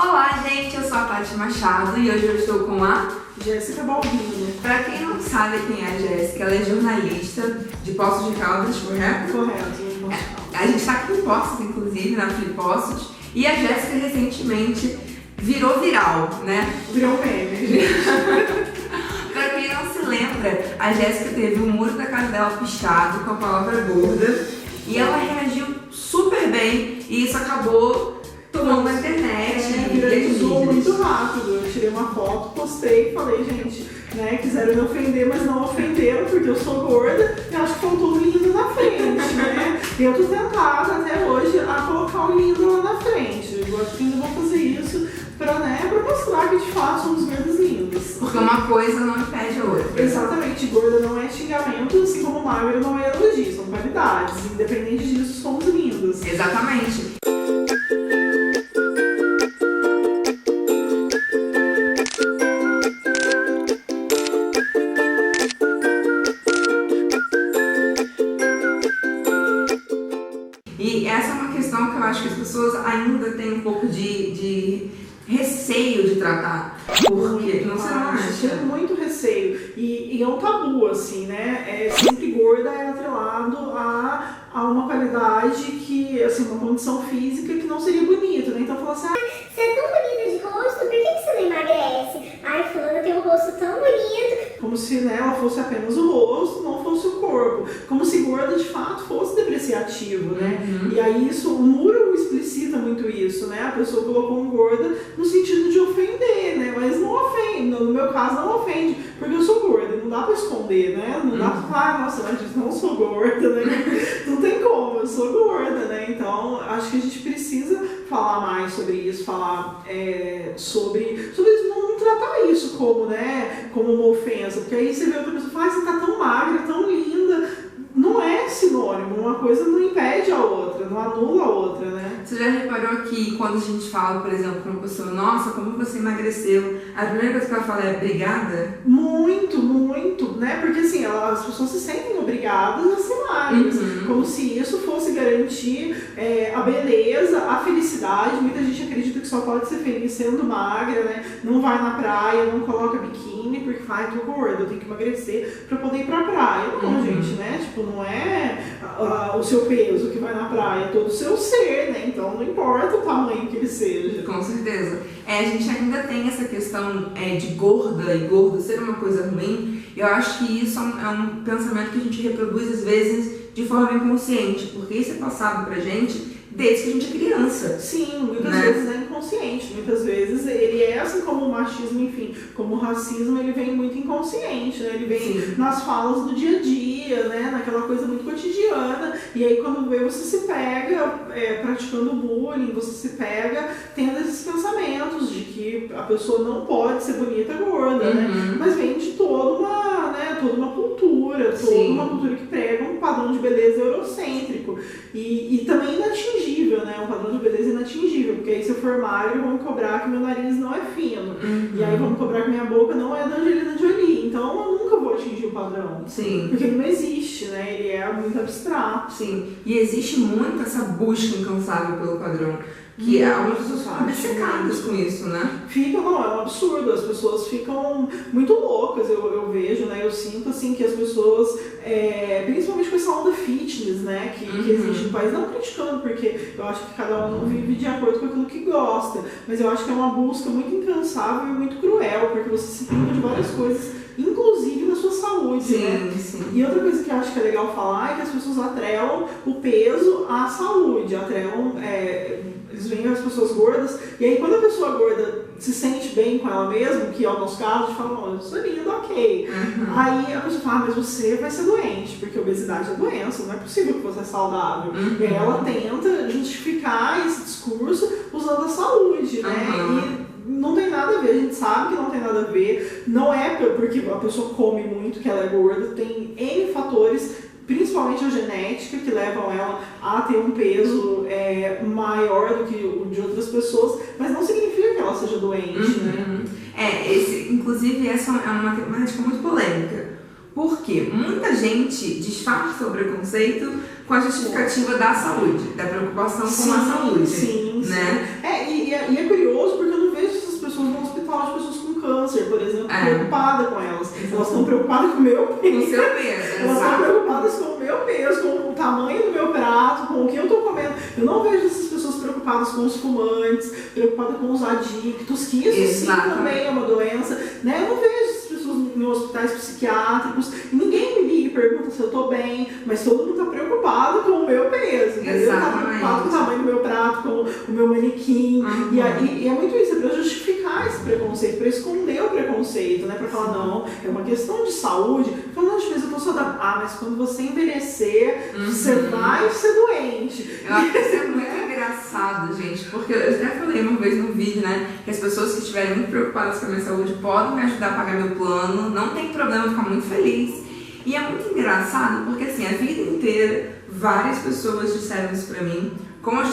Olá, gente, eu sou a Paty Machado e hoje eu estou com a Jéssica Balbino. Pra quem não sabe quem é a Jéssica, ela é jornalista de Poços de Caldas, correto? Correto. A gente está aqui em Poços, inclusive, na Flipoços, e a Jéssica recentemente virou viral, né? Virou um meme. Pra quem não se lembra, a Jéssica teve o muro da casa dela pichado com a palavra gorda e ela reagiu super bem e isso acabou tomando na internet. Viralizou muito rápido. Eu tirei uma foto, postei e falei, gente, né, quiseram me ofender, mas não ofenderam porque eu sou gorda e acho que faltou o lindo na frente, né? E eu tô tentada até hoje a colocar o lindo lá na frente. Eu acho que ainda vou fazer isso pra mostrar que de fato somos gordas lindas. Porque uma coisa não impede a outra. Exatamente, gorda não é xingamento, assim como magra não é elogio, são qualidades. Independente disso, somos lindas. Exatamente. E essa é uma questão que eu acho que as pessoas ainda têm um pouco de receio de tratar. Porque não se acha. Tem muito receio. E é um tabu, assim, né? Sempre gorda é atrelado a uma qualidade que, assim, uma condição física que não seria bonita, né? Então fala assim, você é tão bonita de rosto, por que você não emagrece? Ai, fulana tem um rosto tão bonito. como se, né, ela fosse apenas o rosto, não fosse o corpo. Como se gorda de fato fosse depreciativo, né? E aí isso, o muro explicita muito isso, né? A pessoa colocou um gorda no sentido de ofender, né? Mas não ofende, no meu caso não ofende, porque eu sou gorda, não dá pra esconder, né? Não dá pra falar, nossa, mas eu não sou gorda, né? Não tem como, eu sou gorda, né? Então, acho que a gente precisa falar mais sobre isso, falar sobre isso, não tratar isso como, né, como uma ofensa, porque aí você vê outra pessoa e fala, você tá tão magra, tão linda. Não é sinônimo, uma coisa não impede a outra, não anula a outra, né? Você já reparou que quando a gente fala, por exemplo, com uma pessoa, nossa, como você emagreceu, a primeira coisa que ela fala é obrigada? Muito, muito, né? Porque assim, as pessoas se sentem obrigadas a ser magras, como se isso fosse garantir a beleza, a felicidade. Muita gente acredita que só pode ser feliz sendo magra, né? Não vai na praia, não coloca biquíni, porque vai, tô gorda, eu tenho que emagrecer pra poder ir pra praia. Não, gente, né? Tipo, não é o seu peso que vai na praia, é todo o seu ser, né? Então não importa o tamanho que ele seja. Com certeza. A gente ainda tem essa questão de gorda e gordo ser uma coisa ruim. Eu acho que isso é um pensamento que a gente reproduz às vezes de forma inconsciente, porque isso é passado pra gente desde que a gente é criança. Sim, muitas né? vezes é inconsciente, muitas vezes ele é assim como o machismo, enfim, como o racismo, ele vem muito inconsciente, né? Ele vem nas falas do dia a dia, né? Naquela coisa muito cotidiana, e aí quando vê você se pega praticando bullying, você se pega tendo esses pensamentos de que a pessoa não pode ser bonita gorda, né? Mas vem de toda uma cultura, uma cultura que prega um padrão de beleza eurocêntrico e também inatingível, né? Um padrão de beleza inatingível, porque aí se eu for magro, vão cobrar que meu nariz não é fino, e aí vão cobrar que minha boca não é da Angelina Jolie, então eu nunca vou atingir o padrão. Sim. Porque ele não existe, né? Ele é muito abstrato. Sim. E existe muito essa busca incansável pelo padrão. Que algumas pessoas ficam obcecadas com isso, né? É um absurdo, as pessoas ficam muito loucas, eu vejo, né? Eu sinto assim que as pessoas, principalmente com essa onda fitness, né? Que existe no país, não criticando, porque eu acho que cada um vive de acordo com aquilo que gosta, mas eu acho que é uma busca muito incansável e muito cruel, porque você se priva de várias coisas, inclusive na sua saúde, né? Sim. E outra coisa que eu acho que é legal falar é que as pessoas atrelam o peso à saúde, eles veem as pessoas gordas, e aí quando a pessoa gorda se sente bem com ela mesma, que é o nosso caso, a gente fala, eu sou linda, ok. Aí a pessoa fala, mas você vai ser doente, porque obesidade é doença, não é possível que você é saudável. E aí ela tenta justificar esse discurso usando a saúde, né? E não tem nada a ver, a gente sabe que não tem nada a ver, não é porque a pessoa come muito que ela é gorda, tem N fatores, principalmente a genética, que levam ela a ter um peso maior do que o de outras pessoas, mas não significa que ela seja doente, né? Inclusive, essa é uma temática muito polêmica, porque muita gente disfarça o preconceito com a justificativa da saúde, da preocupação com a saúde. Sim. Né? E é curioso porque preocupada com elas. Elas estão preocupadas com o meu peso. Com o seu peso, Elas estão preocupadas com o meu peso, com o tamanho do meu prato, com o que eu estou comendo. Eu não vejo essas pessoas preocupadas com os fumantes, preocupadas com os adictos, que isso sim também é uma doença, né? Eu não vejo essas pessoas em hospitais psiquiátricos, e ninguém me liga e pergunta se eu estou bem, mas todo mundo está preocupado com o meu peso, entendeu? Está preocupado com o tamanho do meu prato, com o meu manequim, e é muito isso, é para justificar esse preconceito, para esconder o preconceito, né? Para falar, não, é uma questão de saúde. Falando, mas eu estou saudável. Mas quando você envelhecer, você vai ser doente. Eu acho que isso é muito engraçado, gente, porque eu até falei uma vez no vídeo, né, que as pessoas que estiverem muito preocupadas com a minha saúde podem me ajudar a pagar meu plano, não tem problema, eu ficar muito feliz. E é muito engraçado porque, assim, a vida inteira, várias pessoas disseram isso pra mim com a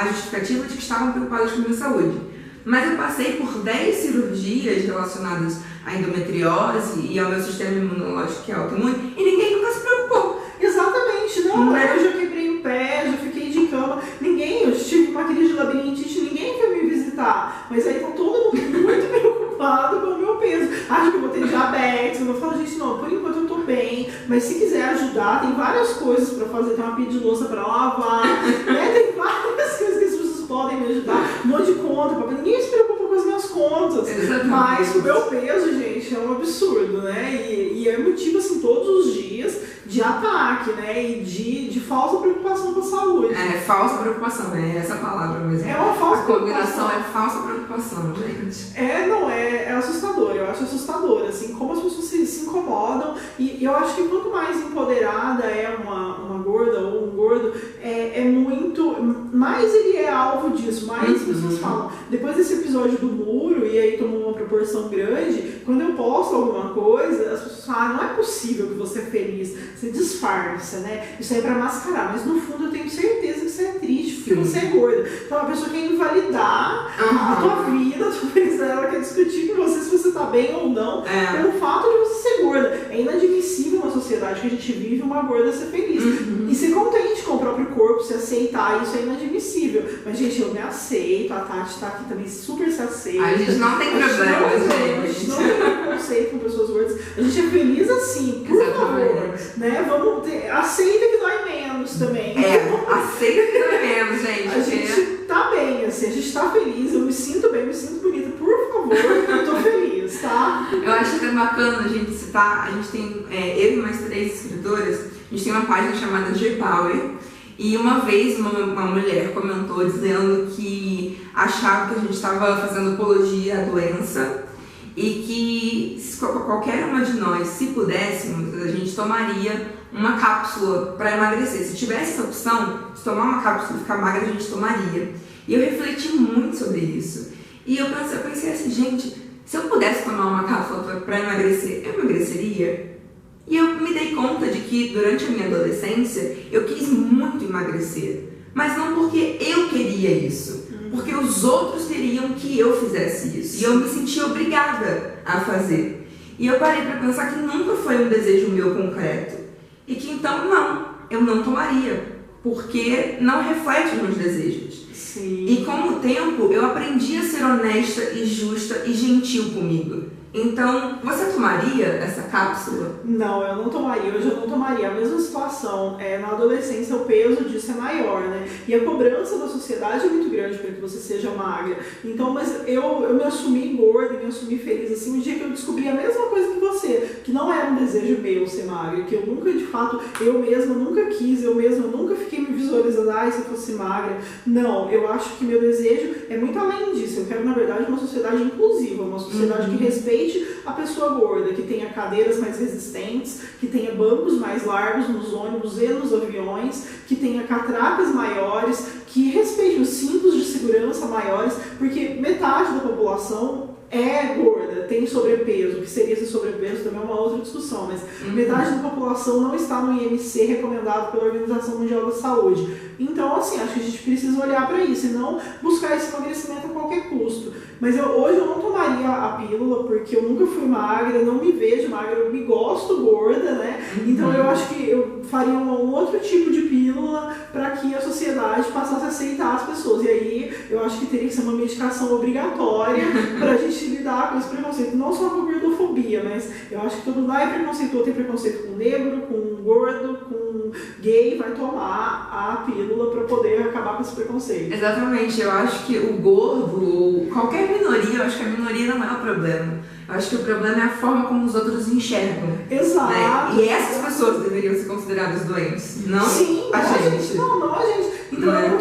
justificativa de que estavam preocupadas com a minha saúde. Mas eu passei por 10 cirurgias relacionadas à endometriose e ao meu sistema imunológico que é autoimune e ninguém nunca se preocupou. Exatamente, não, eu já quebrei o pé, já fiquei de cama, eu tive uma crise de labirintite, ninguém foi me visitar, mas aí tá todo mundo muito preocupado com o meu peso. Acho que eu vou ter diabetes, eu vou falar, gente, não, por enquanto eu tô bem, mas se quiser ajudar, tem várias coisas pra fazer, tem uma pia de louça pra lavar, né, tem várias coisas que as pessoas podem me ajudar, um monte de conta, ninguém se preocupa com as minhas contas. Exatamente. Mas o meu peso, gente, é um absurdo, né? E é motivo, assim, todos os dias de ataque, né? E de falsa preocupação com a saúde. É, falsa preocupação, é essa palavra mesmo. É uma falsa preocupação. A combinação é falsa preocupação, gente. É assustador, eu acho assustador, assim, como as pessoas se incomodam, e eu acho que quanto mais empoderada é uma gorda ou um gordo, é muito, mais ele é alvo disso, mais as pessoas falam. Depois desse episódio do muro, e aí tomou uma proporção grande, quando eu posto alguma coisa, as pessoas falam, não é possível que você é feliz, você disfarça, né? Isso aí é pra mascarar, mas no fundo eu tenho certeza que você é triste, porque você é gorda. Então a pessoa quer invalidar a tua vida, a tua felicidade, ela quer discutir com você se você tá bem ou não, pelo fato de você ser gorda. É inadmissível na sociedade que a gente vive uma gorda ser feliz. E ser contente com o próprio corpo, se aceitar, isso é inadmissível. Mas, gente, eu me aceito, a Tati tá aqui também super se aceita. A gente não tem problema, A gente não tem preconceito com pessoas gordas. A gente é feliz assim, por favor. Né? Vamos ter, aceita que dói menos também. Aceita que dói menos, gente. A gente tá bem, assim, a gente tá feliz, eu me sinto bem, me sinto bonita, por favor, eu tô feliz, tá? Eu acho até bacana a gente citar, a gente tem, eu e mais 3 escritoras, a gente tem uma página chamada G-Power, e uma vez uma mulher comentou dizendo que achava que a gente estava fazendo apologia à doença e que qualquer uma de nós, se pudéssemos, a gente tomaria uma cápsula para emagrecer. Se tivesse essa opção de tomar uma cápsula e ficar magra, a gente tomaria. E eu refleti muito sobre isso. E eu pensei assim, gente, se eu pudesse tomar uma cápsula para emagrecer, eu emagreceria? E eu me dei conta de que durante a minha adolescência eu quis muito emagrecer, mas não porque eu queria isso, porque os outros queriam que eu fizesse isso, e eu me sentia obrigada a fazer. E eu parei para pensar que nunca foi um desejo meu concreto, e que então eu não tomaria, porque não reflete os meus desejos. Sim. E com o tempo eu aprendi a ser honesta e justa e gentil comigo. Então, você tomaria essa cápsula? Não, eu não tomaria. Hoje eu não tomaria. A mesma situação. Na adolescência, o peso disso é maior, né? E a cobrança da sociedade é muito grande para que você seja magra. Então, mas eu me assumi gorda e me assumi feliz, assim, um dia que eu descobri a mesma coisa que você, que não era um desejo meu ser magra, que eu nunca, de fato, eu mesma nunca quis, eu mesma nunca fiquei me visualizando, se eu fosse magra. Não, eu acho que meu desejo é muito além disso. Eu quero, na verdade, uma sociedade inclusiva, uma sociedade que respeite a pessoa gorda, que tenha cadeiras mais resistentes, que tenha bancos mais largos nos ônibus e nos aviões, que tenha catracas maiores, que respeite os cintos de segurança maiores, porque metade da população é gorda, tem sobrepeso. O que seria esse sobrepeso também é uma outra discussão, mas metade da população não está no IMC recomendado pela Organização Mundial da Saúde. Então, assim, acho que a gente precisa olhar para isso e não buscar esse emagrecimento a qualquer custo. Mas hoje eu não tomaria a pílula, porque eu nunca fui magra, não me vejo magra, eu me gosto gorda, né? Então eu acho que eu fariam um outro tipo de pílula para que a sociedade passasse a aceitar as pessoas. E aí eu acho que teria que ser uma medicação obrigatória para a gente lidar com esse preconceito. Não só com a gordofobia, mas eu acho que todo mundo é preconceituoso, tem preconceito com negro, com gordo, com gay, vai tomar a pílula para poder acabar com esse preconceito. Exatamente, eu acho que o gordo, ou qualquer minoria, eu acho que a minoria não é o problema. Eu acho que o problema é a forma como os outros enxergam. Exato. Né? E essas pessoas deveriam ser consideradas doentes, não Sim, a gente. gente. Não a gente. Então eu não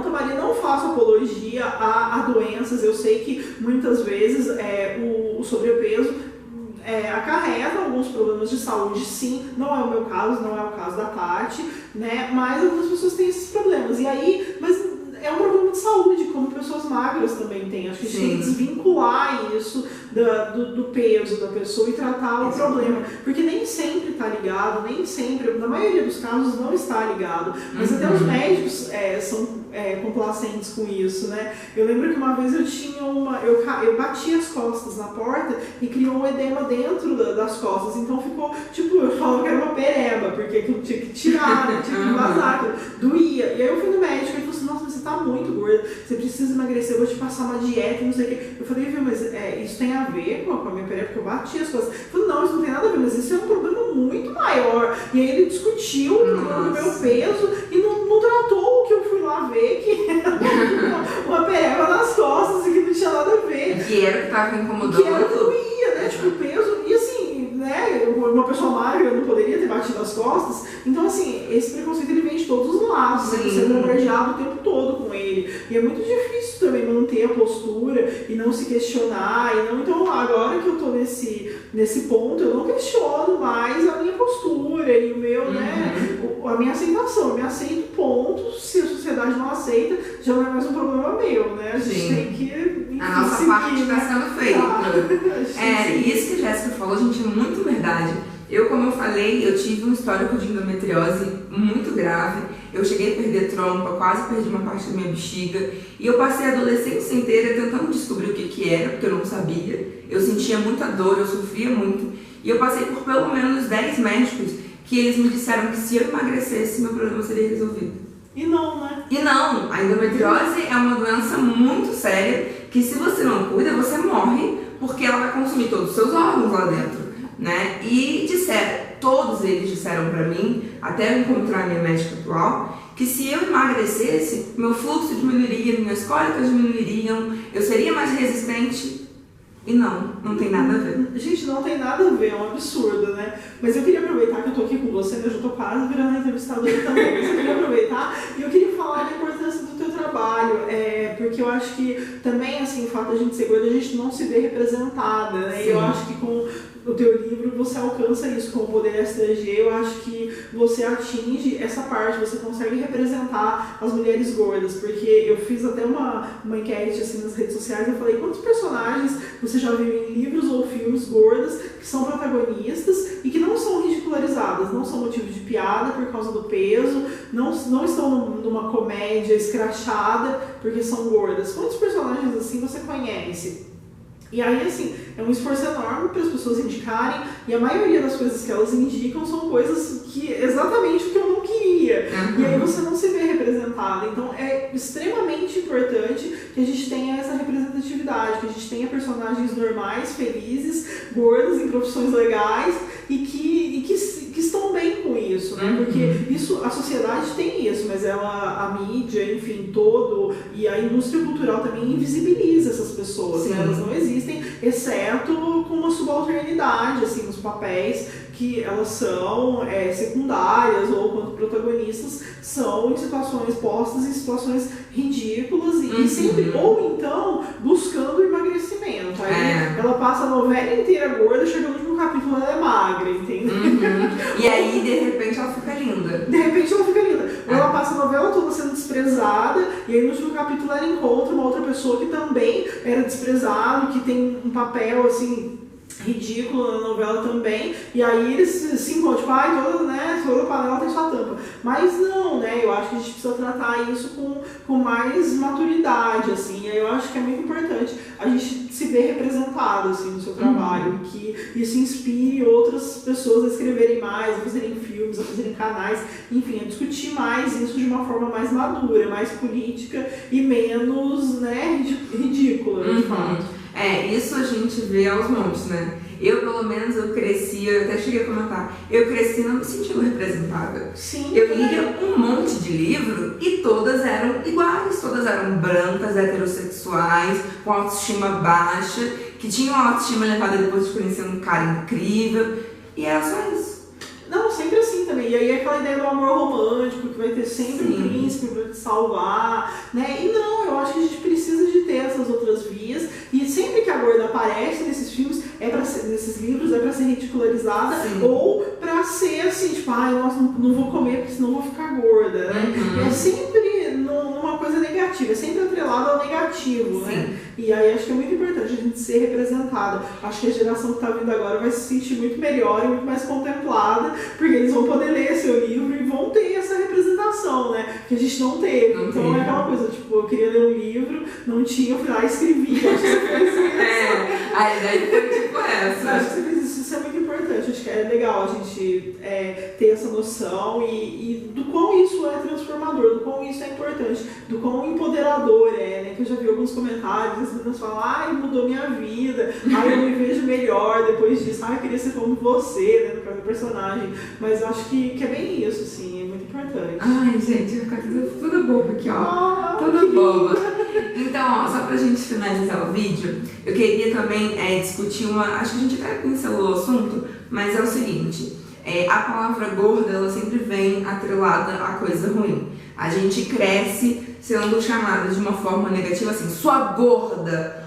tomaria, não faço apologia a doenças. Eu sei que muitas vezes o sobrepeso acarreta alguns problemas de saúde, sim. Não é o meu caso, não é o caso da Tati, né? Mas algumas pessoas têm esses problemas. E aí, mas é um problema de saúde, como pessoas magras também têm. Acho que a gente tem que desvincular isso do peso da pessoa e tratar o problema. Porque nem sempre está ligado, nem sempre, na maioria dos casos não está ligado. Mas até os médicos são complacentes com isso, né? Eu lembro que uma vez eu tinha eu bati as costas na porta e criou um edema dentro das costas. Então ficou, tipo, eu falava que era uma pereba, porque eu tinha que tirar, né? Tinha que vazar, doía. E aí eu fui no médico e ele falou assim, nossa, mas você tá muito gorda, você precisa emagrecer, eu vou te passar uma dieta, não sei o quê. Eu falei, viu, mas isso tem a ver com a minha pereba, porque eu bati as costas. Ele falou, não, isso não tem nada a ver, mas isso é um problema muito maior. E aí ele discutiu o problema do meu peso e não tratou o que eu fui lá ver, que era uma pereba nas costas e que não tinha nada a ver. Que era o que tava incomodando. Que era o que doía, né? Tipo, o peso. E assim, né? Uma pessoa magra não poderia ter batido as costas. Então, assim, esse preconceito ele vem de todos os lados, né? Você é bombardeado o tempo todo com ele. E é muito difícil também manter a postura e não se questionar. Então, agora que eu tô nesse ponto, eu não questiono mais a minha postura e o meu, né? A minha aceitação. Eu me aceito, ponto. Se a sociedade não aceita, já não é mais um problema meu, né? A gente tem que. Enfim, a nossa parte está sendo feita. Isso que a Jéssica falou, gente, é muito verdade. Como eu falei, eu tive um histórico de endometriose muito grave. Eu cheguei a perder trompa, quase perdi uma parte da minha bexiga. E eu passei a adolescência inteira tentando descobrir o que era, porque eu não sabia. Eu sentia muita dor, eu sofria muito. E eu passei por pelo menos 10 médicos que eles me disseram que se eu emagrecesse, meu problema seria resolvido. E não, né? E não, a endometriose é uma doença muito séria que se você não cuida, você morre porque ela vai consumir todos os seus órgãos lá dentro, né? E todos eles disseram pra mim, até eu encontrar a minha médica atual, que se eu emagrecesse, meu fluxo diminuiria, minhas cólicas diminuiriam, eu seria mais resistente. E não tem nada a ver. Gente, não tem nada a ver, é um absurdo, né? Mas eu queria aproveitar que eu tô aqui com você, né? Eu já tô quase virando entrevistadora também, mas eu queria aproveitar e eu queria falar da importância do teu trabalho, porque eu acho que também, assim, o fato de a gente ser gorda, a gente não se vê representada, né? Sim. E eu acho que com o teu livro você alcança isso com o Poder STG. Eu acho que você atinge essa parte, você consegue representar as mulheres gordas, porque eu fiz até uma enquete assim nas redes sociais, eu falei quantos personagens você já viu em livros ou filmes gordas que são protagonistas e que não são ridicularizadas, não são motivo de piada por causa do peso, não estão numa comédia escrachada porque são gordas. Quantos personagens assim você conhece? E aí, assim, é um esforço enorme para as pessoas indicarem, e a maioria das coisas que elas indicam são coisas que exatamente o que eu não queria. E aí você não se vê representada. Então é extremamente importante que a gente tenha essa representatividade, que a gente tenha personagens normais, felizes, gordas, em profissões legais e que estão bem com isso, né? Porque isso, a sociedade tem isso, mas a mídia, enfim, e a indústria cultural também invisibiliza essas pessoas, né? Elas não existem, exceto com uma subalternidade, assim, nos papéis que elas são secundárias ou quanto protagonistas são em situações postas em situações ridículas e sempre, ou então, buscando o emagrecimento. Aí ela passa a novela inteira gorda, chegando no último capítulo ela é magra, entendeu? E aí, de repente, ela fica linda. De repente ela fica linda. Ou ela passa a novela toda sendo desprezada, e aí no último capítulo ela encontra uma outra pessoa que também era desprezada, que tem um papel, assim, ridículo na novela também, e aí eles se encontram, tipo, toda panela tem sua tampa. Mas não, né, eu acho que a gente precisa tratar isso com mais maturidade, assim, eu acho que é muito importante a gente se ver representado, assim, no seu trabalho, que isso inspire outras pessoas a escreverem mais, a fazerem filmes, a fazerem canais, enfim, a discutir mais isso de uma forma mais madura, mais política e menos, né, ridícula, de fato. Isso a gente vê aos montes, né? Eu, pelo menos, eu até cheguei a comentar, eu cresci não me sentindo representada. Sim, eu lia um monte de livro e todas eram iguais, todas eram brancas, heterossexuais, com autoestima baixa, que tinham a autoestima elevada depois de conhecer um cara incrível, e era só isso. Não, sempre assim também. E aí aquela ideia do amor romântico, que vai ter sempre um príncipe pra te salvar, né? E não, eu acho que a gente precisa de ter essas outras vias. E sempre que a gorda aparece nesses filmes, nesses livros, é pra ser ridicularizada. Sim. Ou pra ser assim, tipo, nossa, não vou comer porque senão vou ficar gorda, né? É sempre numa coisa negativa, é sempre atrelado ao negativo, Sim. né? E aí acho que é muito importante a gente ser representada. Acho que a geração que tá vindo agora vai se sentir muito melhor e muito mais contemplada, porque eles vão poder ler seu livro e vão ter essa representação, né? Que a gente não teve. Então é aquela coisa, tipo, eu queria ler um livro, não tinha, eu fui lá e escrevi. Acho que você fez isso. A ideia foi tipo essa. Acho que você fez isso é muito importante. Acho que é legal a gente ter essa noção e do quão isso é transformador, do quão isso é importante, do quão empoderador né? Que eu já vi alguns comentários, as meninas falam, mudou minha vida, eu me vejo melhor depois disso, eu queria ser como você, né? No caso do personagem. Mas eu acho que é bem isso, assim, é muito importante. Ai, gente, vai ficar tudo bobo aqui, ó. Tudo boba. Então, só pra gente finalizar o vídeo, eu queria também discutir acho que a gente até pincelou o assunto, mas é o seguinte, a palavra gorda, ela sempre vem atrelada a coisa ruim. A gente cresce sendo chamada de uma forma negativa, assim, sua gorda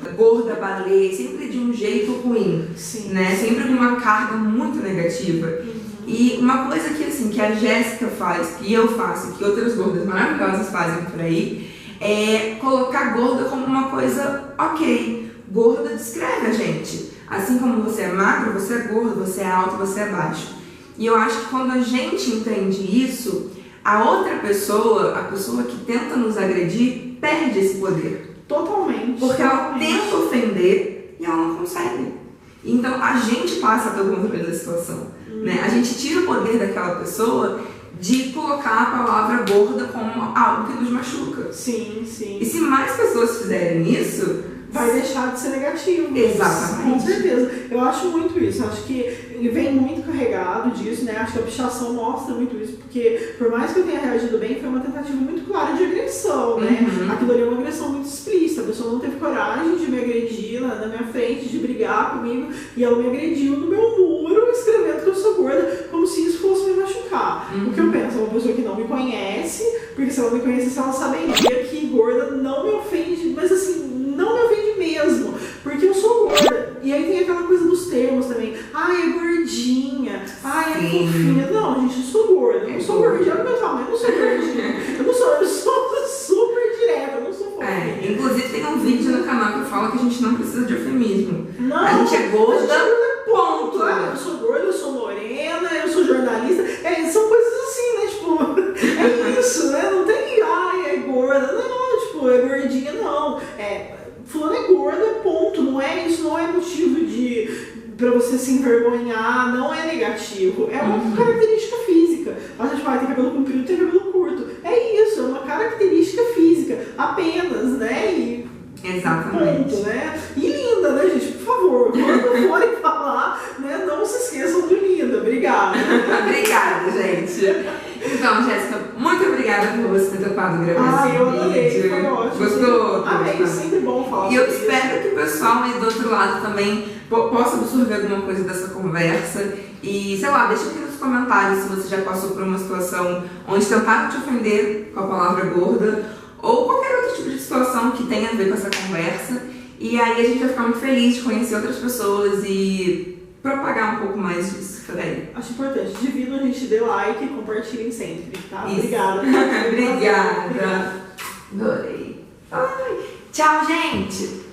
baleia, sempre de um jeito ruim. Sim. Né? Sempre com uma carga muito negativa. E uma coisa que a Jéssica faz, que eu faço, que outras gordas maravilhosas fazem por aí, é colocar gorda como uma coisa ok. Gorda descreve a gente. Assim como você é magro, você é gordo, você é alto, você é baixo. E eu acho que quando a gente entende isso, a outra pessoa, a pessoa que tenta nos agredir, perde esse poder. Totalmente. Porque ela tenta ofender e ela não consegue. Então a gente passa pelo controle da situação. Né? A gente tira o poder daquela pessoa de colocar a palavra gorda como algo que nos machuca. Sim. E se mais pessoas fizerem isso, vai deixar de ser negativo. Exatamente. Com certeza. Eu acho muito isso. Acho que vem muito carregado disso, né? Acho que a pichação mostra muito isso, porque por mais que eu tenha reagido bem, foi uma tentativa muito clara de agressão, né? Aquilo ali é uma agressão muito explícita. A pessoa não teve coragem de me agredir na minha frente, de brigar comigo, e ela me agrediu no meu muro, escrevendo que eu sou gorda, como se isso fosse me machucar. O que eu penso? É uma pessoa que não me conhece, porque se ela me conhecesse, ela saberia que gorda não me ofende, mas assim, não me ofende mesmo, porque eu sou gorda. E aí tem aquela coisa dos termos também. É gordinha. É fofinha. Não, gente, eu sou gorda. Eu não sou gordinha. Olha o meu tamanho, eu não sou gordinha. Eu sou super direta, eu não sou fofinha. Inclusive tem um vídeo no canal que fala que a gente não precisa de eufemismo. Não, a gente é gorda, ponto. Eu sou gorda, eu sou morena, eu sou jornalista. São coisas assim, né? Tipo, é isso, né? Não tem, é gorda. Não, tipo, é gordinha, não. Fulano é gorda, ponto. Não é isso, não é motivo pra você se envergonhar, não é negativo. É uma característica física. A gente vai ter cabelo comprido, tem cabelo curto. É isso, é uma característica física, apenas, né? Exatamente. Ponto, né? E linda, né, gente? Por favor, quando forem falar, né, não se esqueçam do linda. Obrigada. Obrigada, gente. Então, Jéssica, muito obrigada por você ter topado gravar esse vídeo. Eu adorei, foi ótimo. Gostou? Amei, sempre bom falar. E eu espero que o pessoal aí do outro lado também possa absorver alguma coisa dessa conversa. E, sei lá, deixa aqui nos comentários se você já passou por uma situação onde tentaram te ofender com a palavra gorda, ou qualquer outro tipo de situação que tenha a ver com essa conversa. E aí a gente vai ficar muito feliz de conhecer outras pessoas e propagar um pouco mais disso por aí. Acho importante. Dividam, a gente dê like e compartilhem sempre, tá? Isso. Obrigada. Obrigada. Adorei. Tchau, gente!